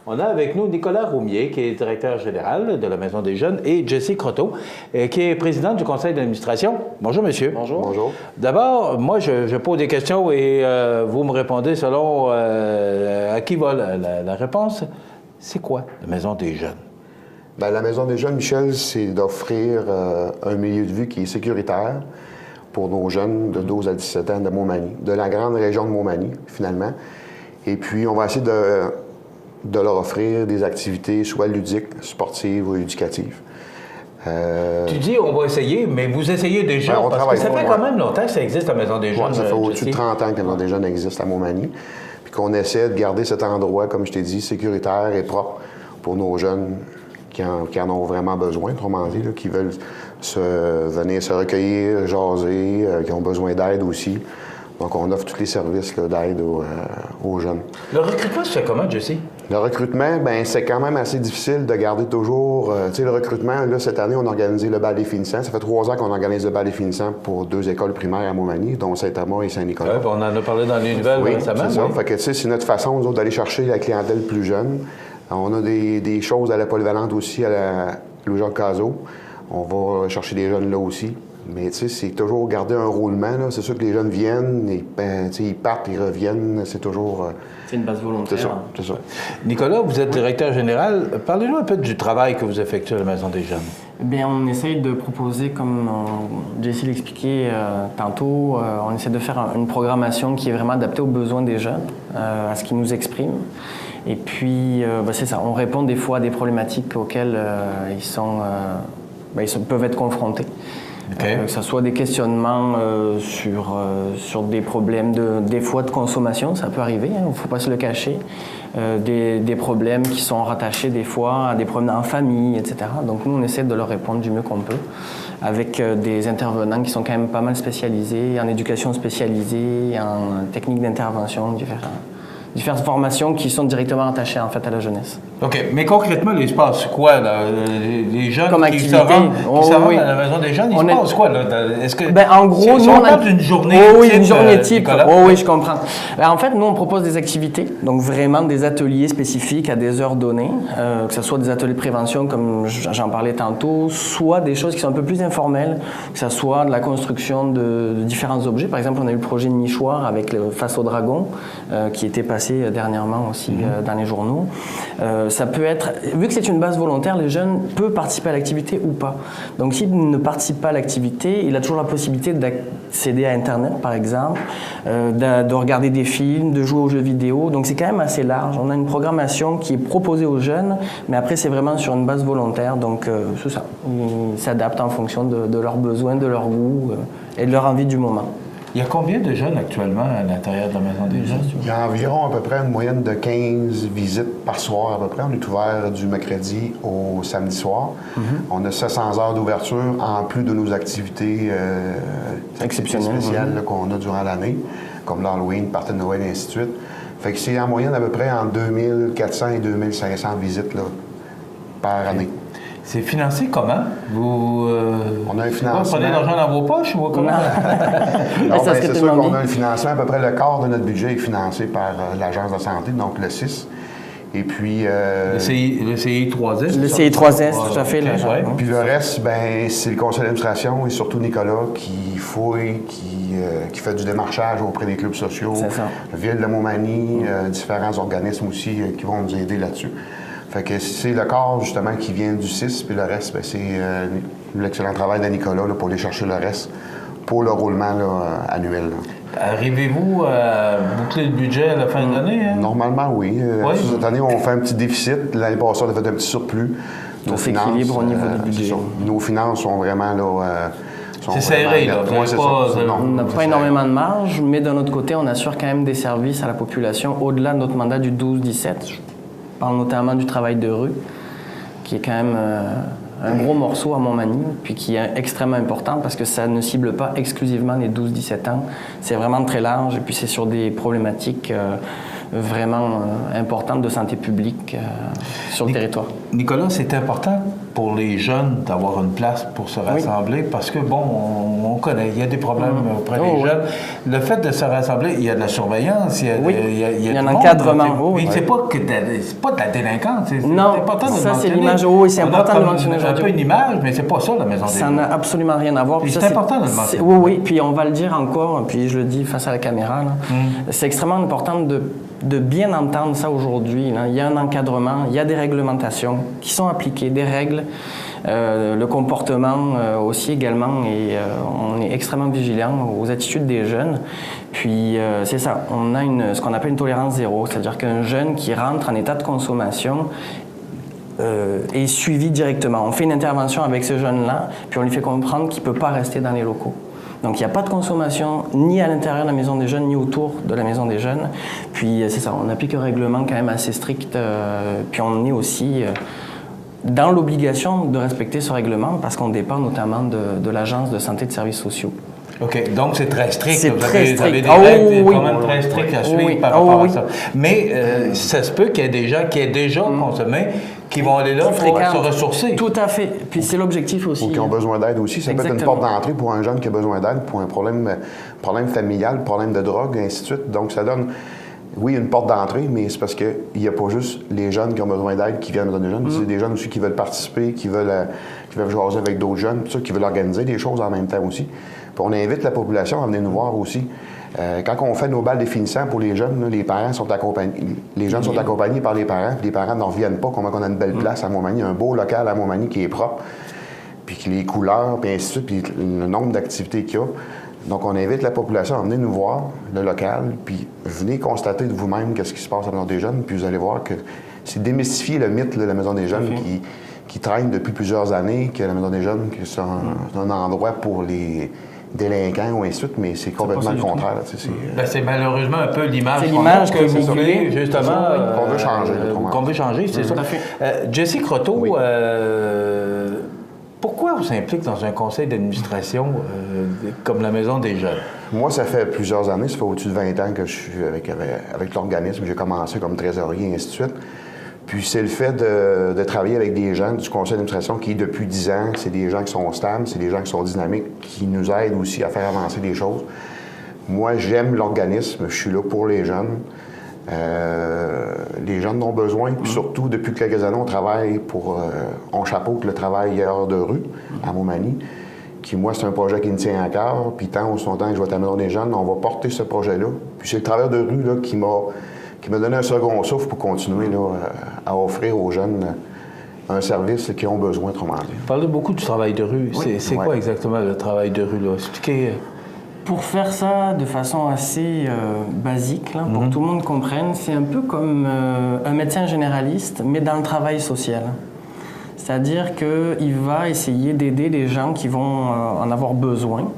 On a avec nous Nicolas Roumier, qui est directeur général de la Maison des Jeunes, et Jessie Croteau, qui est présidente du conseil d'administration. Bonjour, monsieur. Bonjour. Bonjour. D'abord, moi, je pose des questions et vous me répondez selon à qui va la réponse. C'est quoi la Maison des Jeunes? Bien, la Maison des Jeunes, Michel, c'est d'offrir un milieu de vie qui est sécuritaire pour nos jeunes de 12 à 17 ans de Montmagny, de la grande région de Montmagny, finalement. Et puis, on va essayer de leur offrir des activités soit ludiques, sportives ou éducatives. Tu dis on va essayer, mais vous essayez déjà, on parce que ça fait quand même longtemps que ça existe, la Maison des Jeunes. Ouais, ça fait au-dessus de 30 ans que la Maison des Jeunes existe à Montmagny. Puis qu'on essaie de garder cet endroit, comme je t'ai dit, sécuritaire et propre pour nos jeunes qui en ont vraiment besoin, autrement dit, là, qui veulent venir se recueillir, jaser, qui ont besoin d'aide aussi. Donc, on offre tous les services d'aide aux jeunes. Le recrutement se fait comment, Jessie? Le recrutement, bien, c'est quand même assez difficile de garder toujours... tu sais, le recrutement, là, cette année, on a organisé le bal des finissants. Ça fait 3 ans qu'on organise le bal des finissants pour 2 écoles primaires à Montmagny, dont Saint-Amand et Saint-Nicolas. Oui, on en a parlé dans les nouvelles récemment. C'est ça. Oui. Fait que, tu sais, c'est notre façon, nous autres, d'aller chercher la clientèle plus jeune. On a des choses à la polyvalente aussi, à la Louis-Jacques Cazot. On va chercher des jeunes là aussi. Mais tu sais, c'est toujours garder un roulement. C'est sûr que les jeunes viennent, ils partent, ils reviennent. C'est toujours... C'est une base volontaire. C'est ça. Nicolas, vous êtes directeur général. Parlez-nous un peu du travail que vous effectuez à la Maison des Jeunes. Bien, on essaye de proposer, comme Jessie l'expliquait tantôt, on essaie de faire une programmation qui est vraiment adaptée aux besoins des jeunes, à ce qu'ils nous expriment. Et puis, c'est ça, on répond des fois à des problématiques auxquelles ils peuvent être confrontés. Okay. Que ce soit des questionnements sur des problèmes des fois de consommation, ça peut arriver, il ne faut pas se le cacher. Des problèmes qui sont rattachés des fois à des problèmes en famille, etc. Donc nous, on essaie de leur répondre du mieux qu'on peut avec des intervenants qui sont quand même pas mal spécialisés, en éducation spécialisée, en techniques d'intervention, différentes formations qui sont directement attachées en fait à la jeunesse. OK. Mais concrètement, il se passe quoi, là? Les jeunes comme qui se rendent à la Maison des Jeunes, il se passe quoi, là? Est-ce que, en gros, si on parle d'une journée type, une journée type. Nicolas? Oui, je comprends. En fait, nous, on propose des activités, donc vraiment des ateliers spécifiques à des heures données, que ce soit des ateliers de prévention, comme j'en parlais tantôt, soit des choses qui sont un peu plus informelles, que ce soit de la construction de différents objets. Par exemple, on a eu le projet de nichoir avec le Face au Dragon, qui était passé dernièrement aussi dans les journaux. Ça peut être, vu que c'est une base volontaire, les jeunes peuvent participer à l'activité ou pas. Donc s'il ne participe pas à l'activité, il a toujours la possibilité d'accéder à Internet, par exemple, de regarder des films, de jouer aux jeux vidéo. Donc c'est quand même assez large. On a une programmation qui est proposée aux jeunes, mais après c'est vraiment sur une base volontaire. Donc c'est ça. Ils s'adaptent en fonction de leurs besoins, de leur goût et de leur envie du moment. Il y a combien de jeunes actuellement à l'intérieur de la Maison des Jeunes? Il y a environ à peu près une moyenne de 15 visites par soir à peu près. On est ouvert du mercredi au samedi soir. On a 700 heures d'ouverture en plus de nos activités exceptionnelles spéciales qu'on a durant l'année, comme l'Halloween, party de Noël et ainsi de suite. Fait que c'est en moyenne à peu près entre 2400 et 2500 visites là, par année. C'est financé comment? On a un financement. Vous prenez l'argent dans vos poches ou comment? Non, c'est sûr qu'on a un financement. À peu près le quart de notre budget est financé par l'Agence de santé, donc le CIS. Et puis... le CI3S? Le CI3S, tout à fait. Okay, Puis le reste, c'est le conseil d'administration et surtout Nicolas qui fouille, qui fait du démarchage auprès des clubs sociaux. C'est ça. La Ville de Montmagny, différents organismes aussi qui vont nous aider là-dessus. Fait que c'est le corps, justement, qui vient du CIS, puis le reste, c'est l'excellent travail de Nicolas là, pour aller chercher le reste pour le roulement là, annuel. Là. Arrivez-vous à boucler le budget à la fin de l'année? Hein? Normalement, oui. Cette année, on fait un petit déficit. L'année passée, on a fait un petit surplus. Nos finances, équilibre au niveau du budget. Nos finances sont vraiment là... c'est serré, là. On n'a pas énormément de marge, mais d'un autre côté, on assure quand même des services à la population au-delà de notre mandat du 12-17. Je parle notamment du travail de rue, qui est quand même un gros morceau à Montmagny, puis qui est extrêmement important parce que ça ne cible pas exclusivement les 12-17 ans. C'est vraiment très large, et puis c'est sur des problématiques vraiment importantes de santé publique sur le territoire. Nicolas, c'est important pour les jeunes d'avoir une place pour se rassembler? Parce que, bon, on connaît, il y a des problèmes auprès des jeunes. Le fait de se rassembler, il y a de la surveillance, il y a un du encadrement. Mais c'est pas de la délinquance. Non, ça c'est l'image. Oui, c'est important de le mentionner C'est aujourd'hui. un peu une image, mais c'est pas ça, la maison des jeunes. Ça n'a absolument rien à voir. C'est important de le mentionner. Oui, puis on va le dire encore, puis je le dis face à la caméra. C'est extrêmement important de bien entendre ça aujourd'hui. Il y a un encadrement, il y a des réglementations qui sont appliquées, des règles, le comportement aussi également, et on est extrêmement vigilant aux attitudes des jeunes. Puis c'est ça, on a ce qu'on appelle une tolérance zéro, c'est-à-dire qu'un jeune qui rentre en état de consommation est suivi directement. On fait une intervention avec ce jeune-là, puis on lui fait comprendre qu'il ne peut pas rester dans les locaux. Donc, il n'y a pas de consommation ni à l'intérieur de la maison des jeunes, ni autour de la maison des jeunes. Puis, c'est ça, on applique un règlement quand même assez strict. Puis, on est aussi dans l'obligation de respecter ce règlement parce qu'on dépend notamment de l'Agence de santé et de services sociaux. OK, donc c'est très strict. C'est très strict. Vous avez des règles quand même très strictes à suivre par rapport à ça. Mais ça se peut qu'il y ait des gens qui aient déjà consommé, qui vont aller là pour se ressourcer. Tout à fait. Puis c'est l'objectif aussi. Ou qui ont besoin d'aide aussi. Ça peut être une porte d'entrée pour un jeune qui a besoin d'aide, pour un problème familial, problème de drogue, et ainsi de suite. Donc ça donne, oui, une porte d'entrée, mais c'est parce qu'il n'y a pas juste les jeunes qui ont besoin d'aide qui viennent dans des jeunes. C'est des jeunes aussi qui veulent participer, qui veulent jaser avec d'autres jeunes, qui veulent organiser des choses en même temps aussi. Puis on invite la population à venir nous voir aussi. Quand on fait nos balles définissants pour les jeunes, là, les parents sont accompagnés. Les jeunes sont accompagnés par les parents, puis les parents n'en reviennent pas comment on a une belle place à Montmagny, un beau local à Montmagny qui est propre, puis les couleurs, puis ainsi de suite, puis le nombre d'activités qu'il y a. Donc, on invite la population à venir nous voir, le local, puis venez constater de vous-même qu'est-ce qui se passe à la Maison des Jeunes, puis vous allez voir que c'est démystifier le mythe de la Maison des Jeunes qui traîne depuis plusieurs années, que la Maison des Jeunes, que c'est un endroit pour les délinquants ou ainsi de suite, mais c'est complètement le contraire. C'est malheureusement un peu l'image que vous voulez, justement, qu'on veut changer. Qu'on veut changer, c'est ça. Jesse Croteau, pourquoi on s'implique dans un conseil d'administration comme la Maison des Jeunes? Moi, ça fait plusieurs années, ça fait au-dessus de 20 ans que je suis avec l'organisme. J'ai commencé comme trésorier et ainsi de suite. Puis c'est le fait de travailler avec des gens du conseil d'administration qui, depuis 10 ans, c'est des gens qui sont stables, c'est des gens qui sont dynamiques, qui nous aident aussi à faire avancer des choses. Moi, j'aime l'organisme, je suis là pour les jeunes. Les jeunes ont besoin, puis surtout, depuis quelques années, on travaille on chapeaute le travailleur de rue à Montmagny, qui, moi, c'est un projet qui me tient à cœur, puis tant ou son temps que je vais être à la Maison des Jeunes, on va porter ce projet-là. Puis c'est le travailleur de rue là, qui m'a donné un second souffle pour continuer là, à offrir aux jeunes un service qu'ils ont besoin, autrement dit. Vous parlez beaucoup du travail de rue. C'est quoi exactement le travail de rue, là? Expliquez. Pour faire ça de façon assez basique, là, pour que tout le monde comprenne, c'est un peu comme un médecin généraliste, mais dans le travail social. C'est-à-dire qu'il va essayer d'aider les gens qui vont en avoir besoin,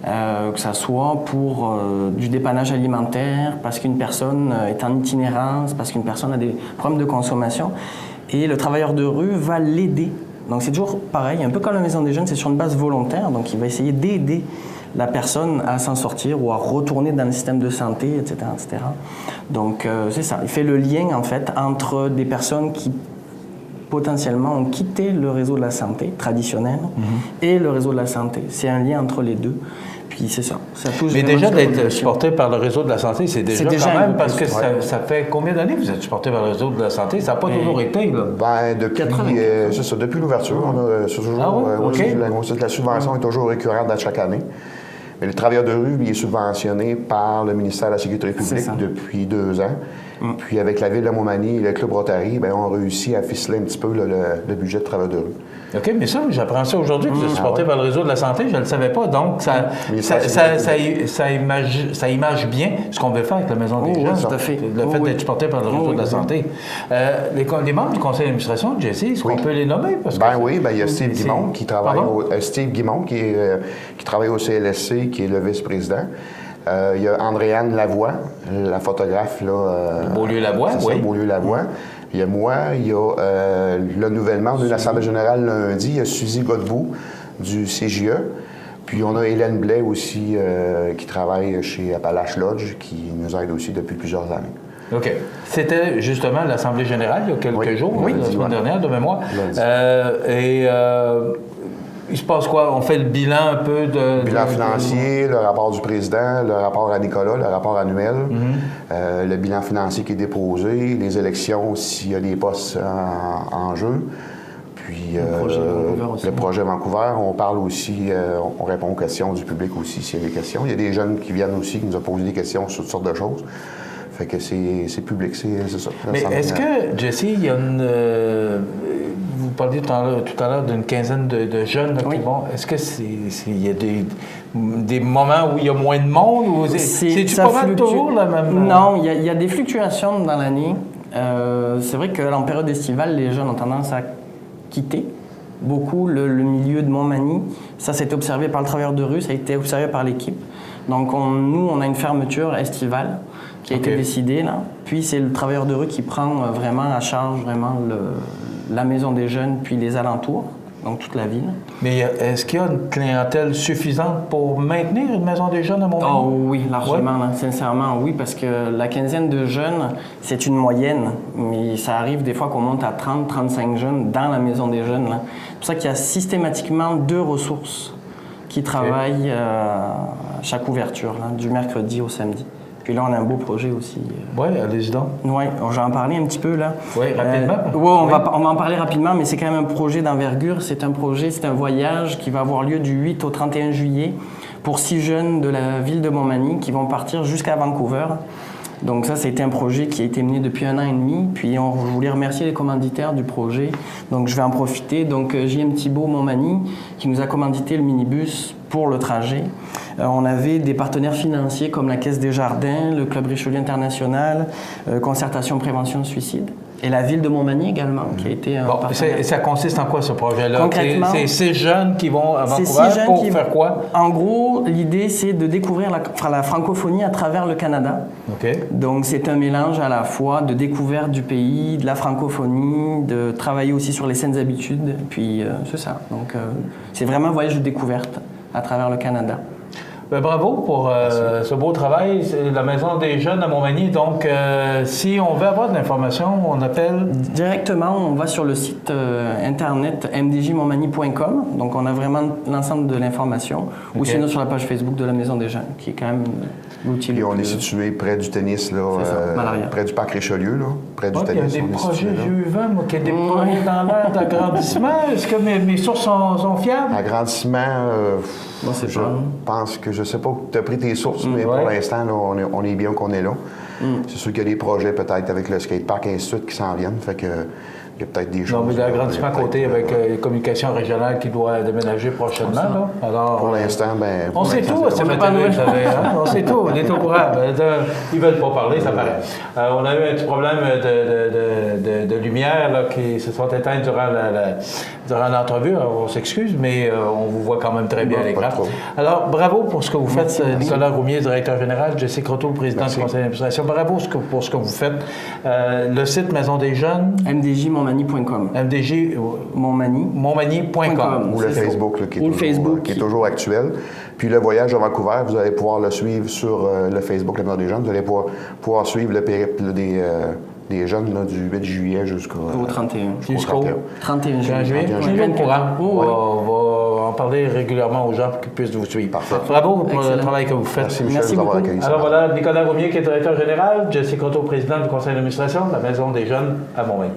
que ça soit pour du dépannage alimentaire, parce qu'une personne est en itinérance, parce qu'une personne a des problèmes de consommation. Et le travailleur de rue va l'aider. Donc c'est toujours pareil, un peu comme la Maison des Jeunes, c'est sur une base volontaire, donc il va essayer d'aider la personne à s'en sortir ou à retourner dans le système de santé, etc. etc. Donc c'est ça, il fait le lien en fait entre des personnes qui potentiellement ont quitté le réseau de la santé traditionnel et le réseau de la santé. C'est un lien entre les deux. Puis c'est ça. Touche. Mais déjà d'être supporté par le réseau de la santé, c'est déjà quand même, parce que ça fait combien d'années que vous êtes supporté par le réseau de la santé? Ça n'a pas toujours été, là? C'est ça, depuis l'ouverture, la subvention est toujours récurrente à chaque année. Mais le travailleur de rue, il est subventionné par le ministère de la Sécurité publique depuis 2 ans. Puis avec la Ville de Montmagny et le Club Rotary, on a réussi à ficeler un petit peu le budget de travailleurs de rue. OK, mais ça, j'apprends ça aujourd'hui, que vous êtes supporté par le réseau de la santé, je ne le savais pas. Donc, ça image bien ce qu'on veut faire avec la Maison des Jeunes. Tout à fait. Le fait d'être supporté par le réseau de la santé. Les membres du conseil d'administration, Jesse, est-ce qu'on peut les nommer? Parce que il y a Steve Guimond qui travaille qui travaille au CLSC, qui est le vice-président. Il y a Andréane Lavoie, la photographe là, Beaulieu-Lavoie, Beaulieu-Lavoie. Il y a moi, il y a le nouvellement de l'Assemblée générale lundi, il y a Suzy Godbout du CJE. Puis on a Hélène Blais aussi qui travaille chez Appalache Lodge, qui nous aide aussi depuis plusieurs années. OK. C'était justement l'Assemblée générale il y a quelques jours, la semaine dernière, de mémoire. Il se passe quoi? On fait le bilan un peu de... Le bilan financier, le rapport du président, le rapport à Nicolas, le rapport annuel, le bilan financier qui est déposé, les élections, s'il y a des postes en jeu. Puis le projet Vancouver, on parle aussi, on répond aux questions du public aussi s'il y a des questions. Il y a des jeunes qui viennent aussi, qui nous ont posé des questions sur toutes sortes de choses. Fait que c'est public, c'est ça. Mais est-ce que, Jesse, il y a une... vous parliez tout à l'heure d'une quinzaine de jeunes là, qui vont... Est-ce que il y a des moments où il y a moins de monde? Ou c'est-tu pas mal toujours la même... Non, il y a des fluctuations dans l'année. C'est vrai qu'en période estivale, les jeunes ont tendance à quitter beaucoup le milieu de Montmagny. Ça s'est observé par le travailleur de rue, ça a été observé par l'équipe. Donc nous, on a une fermeture estivale qui a été décidée là. Puis c'est le travailleur de rue qui prend vraiment à charge la maison des jeunes puis les alentours, donc toute la ville. Mais est-ce qu'il y a une clientèle suffisante pour maintenir une maison des jeunes à Montmagny? Oh oui, largement, là, sincèrement oui, parce que la quinzaine de jeunes, c'est une moyenne, mais ça arrive des fois qu'on monte à 30-35 jeunes dans la maison des jeunes. Là. C'est pour ça qu'il y a systématiquement 2 ressources qui travaillent chaque ouverture, là, du mercredi au samedi. Puis là, on a un beau projet aussi. Oui, allez-y donc. Oui, j'en en parler un petit peu, là. Oui, rapidement. On va en parler rapidement, mais c'est quand même un projet d'envergure. C'est un voyage qui va avoir lieu du 8 au 31 juillet pour 6 jeunes de la ville de Montmagny qui vont partir jusqu'à Vancouver. Donc ça, c'était un projet qui a été mené depuis 1 an et demi. Puis je voulais remercier les commanditaires du projet. Donc je vais en profiter. Donc JM Thibault Montmagny qui nous a commandité le minibus pour le trajet. On avait des partenaires financiers comme la Caisse des Jardins, le Club Richelieu International, Concertation Prévention Suicide. Et la ville de Montmagny également, qui a été un partenaire. Ça consiste en quoi ce projet-là? Concrètement, c'est ces jeunes qui vont à Vancouver pour faire quoi? En gros, l'idée, c'est de découvrir la francophonie à travers le Canada. Donc, c'est un mélange à la fois de découverte du pays, de la francophonie, de travailler aussi sur les saines habitudes. Puis, c'est ça. Donc, c'est vraiment un voyage de découverte à travers le Canada. Bien, bravo pour ce beau travail. C'est la Maison des jeunes à Montmagny. Donc, si on veut avoir de l'information, on appelle... Directement, on va sur le site internet mdjmontmagny.com. Donc, on a vraiment l'ensemble de l'information. Ou sinon sur la page Facebook de la Maison des jeunes, qui est quand même l'outil. Puis on est situé près du tennis, là, près du parc Richelieu, là, près du tennis. Il y a des projets Juvin, moi, qui a des projets dans l'air d'agrandissement. Est-ce que mes sources sont fiables? Agrandissement, je pense que je ne sais pas où tu as pris tes sources, mais pour l'instant, là, on est bien qu'on est là. C'est sûr qu'il y a des projets peut-être avec le skatepark et ainsi de suite qui s'en viennent. Fait que il y a peut-être des choses. Non, mais l'agrandissement à côté avec les communications régionales qui doit déménager prochainement. Là. Alors, pour l'instant, bien... On sait tout, c'est pas nouvelle, on sait tout, on est au courant. Ils ne veulent pas parler, ça paraît. On a eu un petit problème de lumière là, qui se sont éteintes durant l'entrevue. On s'excuse, mais on vous voit quand même très bien à l'écran. Alors, bravo pour ce que vous faites, Nicolas Roumier, directeur général, Jesse Croteau, président du conseil d'administration. Bravo pour ce que vous faites. Le site Maison des jeunes... mdjmontmagny.com. Montmagny.com. Ou le Facebook, là, qui est toujours actuel. Puis le voyage à Vancouver, vous allez pouvoir le suivre sur le Facebook, la Maison des jeunes. Vous allez pouvoir suivre le périple là, des jeunes là, du 8 juillet jusqu'au 31. Jusqu'au 31 juillet. Je vais au courant. On va en parler régulièrement aux gens pour qu'ils puissent vous suivre. Parfait. Bravo pour le travail que vous faites. Merci Michel de nous avoir accueillis. Alors voilà, Nicolas Roumier qui est directeur général, Jesse Croteau, président du conseil d'administration de la Maison des jeunes à Montmagny.